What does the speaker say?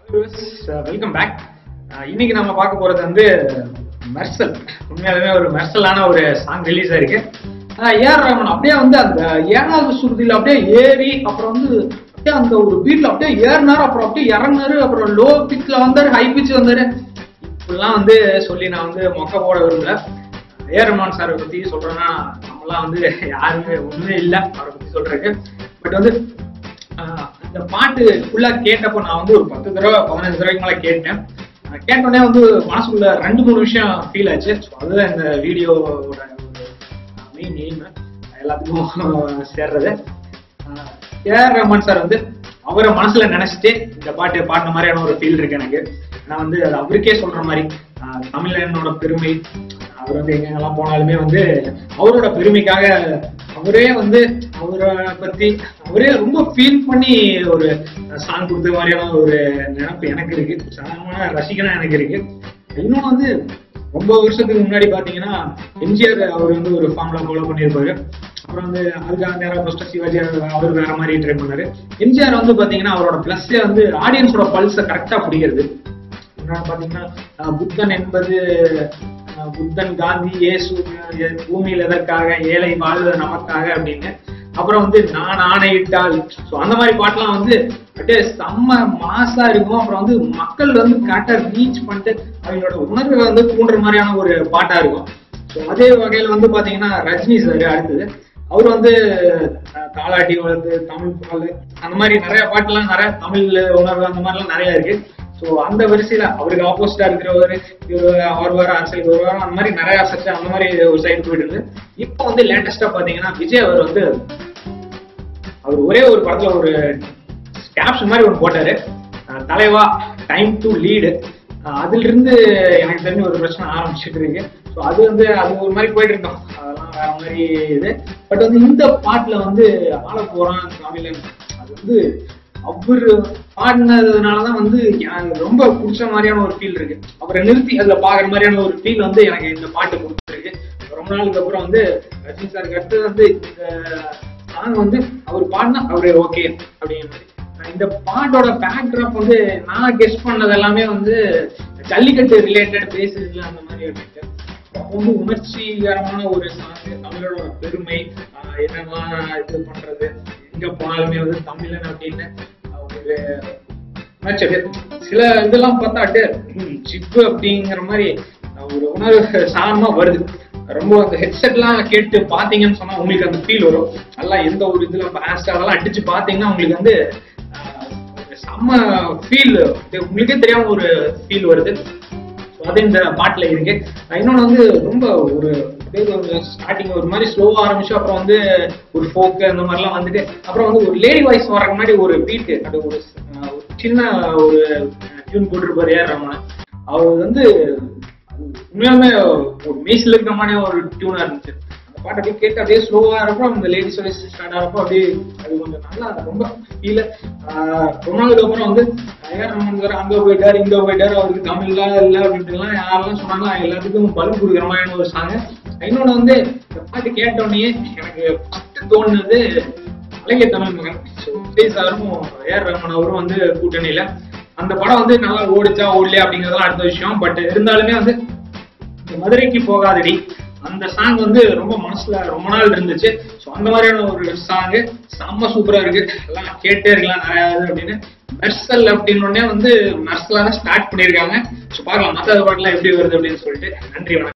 Welcome back. இன்னைக்கு நம்ம பார்க்க போறது வந்து மெர்சல். உண்மையாலுமே ஒரு மெர்சலான ஒரு சாங் ரிலீஸ் ஆயிருக்கு. ஏஆர் ரஹ்மான் அப்படியே வந்து அந்த 7வது சுருதியில அப்படியே ஏறி அப்புறம் வந்து அப்படியே அந்த ஒரு பீட்ல அப்படியே ஏறினாரு, அப்புறம் அப்படியே இறங்கினாரு, அப்புறம் லோ பிச்ல வந்தாரு, ஹை பிச் வந்தாரு. இப்படிலாம் வந்து சொல்லி நான் வந்து மொக்க போட விரும்பல. ஏஆர் ரஹ்மான் சாரை பத்தி சொல்றேன்னா நம்மளாம் வந்து யாருமே ஒண்ணுமே இல்லை அவரை பத்தி சொல்றதுக்கு. பட் வந்து இந்த பாட்டு ஃபுல்லா கேட்டப்போ நான் வந்து ஒரு 10 தடவை 15 தடவைக்கு மேல கேட்டேன். கேட்டோடனே வந்து மனசுக்குள்ள 2-3 விஷயம் ஃபீல் ஆச்சு. அதுதான் இந்த வீடியோவோட மெயின் எய்ம், எல்லாத்துக்கும் சேர்றது. ஏஆர் ரஹ்மான் சார் வந்து அவரை மனசுல நினைச்சிட்டு இந்த பாட்டு பாடின மாதிரியான ஒரு ஃபீல் இருக்கு எனக்கு. நான் வந்து அது அவருக்கே சொல்ற மாதிரி தமிழனோட பெருமை, அவர் வந்து எங்கெங்கெல்லாம் போனாலுமே வந்து அவரோட பெருமைக்காக அவரே வந்து அவரை பத்தி அவரே ரொம்ப ஃபீல் பண்ணி ஒரு சாங் கொடுத்த மாதிரியான ஒரு நினைப்பு எனக்கு இருக்கு. சாதாரணமான ரசிகனா எனக்கு இருக்கு. இன்னொன்னு வந்து ரொம்ப வருஷத்துக்கு முன்னாடி பாத்தீங்கன்னா எம்ஜிஆர் அவர் வந்து ஒரு ஃபார்முலா ஃபாலோ பண்ணியிருப்பாரு. அப்புறம் வந்து அதுக்காக நேரம் ஃபர்ஸ்ட் சிவாஜி அவர் வேற மாதிரி ட்ரை பண்ணாரு. எம்ஜிஆர் வந்து பாத்தீங்கன்னா அவரோட பிளஸ்ஸே வந்து ஆடியன்ஸோட பல்ஸை கரெக்டா பிடிக்கிறது. பாத்தீங்கன்னா புத்தன் என்பது புத்தன், காந்தி, இயேசு பூமியில் எதற்காக, ஏழை வாழ்வது நமக்காக அப்படின்னு. அப்புறம் வந்து நான் ஆணையிட்டால், அந்த மாதிரி பாட்டுலாம் வந்து அப்படியே செம்ம மாசா இருக்கும். அப்புறம் வந்து மக்கள் வந்து கரெக்டா ரீச் பண்ணிட்டு அவங்களோட உணர்வை வந்து தூண்டுற மாதிரியான ஒரு பாட்டா இருக்கும். அதே வகையில வந்து பாத்தீங்கன்னா ரஜினி சார் அடுத்தது அவர் வந்து தாலாட்டி வளர்ந்து, தமிழ் பால், அந்த மாதிரி நிறைய பாட்டுலாம் நிறைய தமிழ் உணர்வு அந்த மாதிரிலாம் நிறைய இருக்கு. ஸோ அந்த வரிசையில அவருக்கு ஆப்போசிட்டா இருக்கிறவர் அவர் வர அரசியலுக்கு வருவார், அந்த மாதிரி நிறைய சர்ச்சை அந்த மாதிரி ஒரு சைடு போயிட்டு இருக்கு. இப்போ வந்து லேட்டஸ்டா பாத்தீங்கன்னா விஜய் அவர் வந்து அவர் ஒரே ஒரு படத்துல ஒரு கேப்ஷன் மாதிரி ஒன்று போட்டாரு, தலைவா டைம் டு லீடு. அதுல இருந்து எனக்கு தெரிஞ்ச ஒரு பிரச்சனை ஆரம்பிச்சுட்டு இருக்கு. ஸோ அது வந்து அது ஒரு மாதிரி போயிட்டு இருக்கோம், அதெல்லாம் வேற மாதிரி இது. பட் வந்து இந்த பாட்டுல வந்து ஆள போறான் தமிழன், அது வந்து அவரு பாடினதுனாலதான் வந்து எனக்கு ரொம்ப பிடிச்ச மாதிரியான ஒரு ஃபீல் இருக்கு. அவரை நிறுத்தி அதுல பாக்குற மாதிரியான ஒரு ஃபீல் வந்து எனக்கு இந்த பாட்டு கொடுத்துருக்கு. ரொம்ப நாளுக்கு அப்புறம் வந்து ரஜினி சாருக்கு அடுத்து வந்து இந்த சாங் வந்து அவர் பாடினா அவரு ஓகே அப்படிங்கிற மாதிரி. இந்த பாட்டோட பேக்ராப் வந்து நான் கெஸ் பண்ணது எல்லாமே வந்து ஜல்லிக்கட்டு ரிலேட்டட் பேசுறதுல அந்த மாதிரி இருக்கு. ரொம்ப உணர்ச்சிகரமான ஒரு சாங், தமிழோட பெருமை என்னெல்லாம் இது பண்றது, எங்க போனாலுமே வந்து தமிழன் அப்படின்னு ஒரு சில இதெல்லாம் பார்த்தா ஜிப்பு அப்படிங்கிற மாதிரி ஒரு உணர்வு சாதனமா வருது. ரொம்ப அந்த ஹெட்செட் எல்லாம் கேட்டு பாத்தீங்கன்னு சொன்னா உங்களுக்கு அந்த ஃபீல் வரும். நல்லா எந்த ஒரு இதுல பாஸ்ட் அதெல்லாம் அடிச்சு பாத்தீங்கன்னா உங்களுக்கு வந்து செம்ம ஃபீல், உங்களுக்கே தெரியாம ஒரு ஃபீல் வருது. அது இந்த பாட்டுல இருக்கு. இன்னொன்னு வந்து ரொம்ப ஒரு ஸ்டார்டிங் ஒரு மாதிரி ஸ்லோவா ஆரம்பிச்சு அப்புறம் வந்து ஒரு ஃபோக்கு அந்த மாதிரிலாம் வந்துட்டு அப்புறம் வந்து ஒரு லேடி வாய்ஸ் வர மாதிரி ஒரு பீட்டு, அது ஒரு சின்ன ஒரு டியூன் போட்டிருப்பாரு ஏஆர் ரஹ்மான். அவர் வந்து உண்மையாலுமே ஒரு மெய்சில் இருக்கிற மாதிரி ஒரு டியூனா இருந்துச்சு. அந்த பாட்டு அப்படியே கேட்டு அப்படியே ஸ்லோவா இருப்போம், அந்த லேடிஸ் வாய்ஸ் ஸ்டார்ட் ஆகிறப்போ அப்படியே அது கொஞ்சம் நல்லா ரொம்ப ஃபீல். ரொம்ப நாளுக்கு அப்புறம் வந்து ஏஆர் ரஹ்மான் அங்க போயிட்டாரு இங்க போயிட்டாரு, அவருக்கு தமிழ்லாம் இல்லை அப்படின்ட்டுலாம் யாரெல்லாம் சொன்னாங்க, எல்லாத்துக்கும் பலன் கொடுக்குற மாதிரியான ஒரு சாங். இன்னொன்னு வந்து இந்த பாட்டு கேட்டோடனே எனக்கு ஃபர்ஸ்ட் தோணுது அழகிய தமிழ் மகன். விஜய் சாரும் ஏஆர் ரஹ்மான் அவரும் வந்து கூட்டணியில அந்த படம் வந்து நல்லா ஓடிச்சா ஓடலையா அப்படிங்கிறதெல்லாம் அடுத்த விஷயம். பட் இருந்தாலுமே வந்து மதுரைக்கு போகாதடி அந்த சாங் வந்து ரொம்ப மனசுல ரொம்ப நாள் இருந்துச்சு. ஸோ அந்த மாதிரியான ஒரு சாங்கு செம்ம சூப்பரா இருக்கு, எல்லாம் கேட்டே இருக்கலாம் நிறைய அப்படின்னு. மெர்சல் அப்படின்னே வந்து மெர்சலான ஸ்டார்ட் பண்ணியிருக்காங்க. ஸோ பார்க்கலாம் மற்ற பாட்டுலாம் எப்படி வருது அப்படின்னு சொல்லிட்டு. நன்றி, வணக்கம்.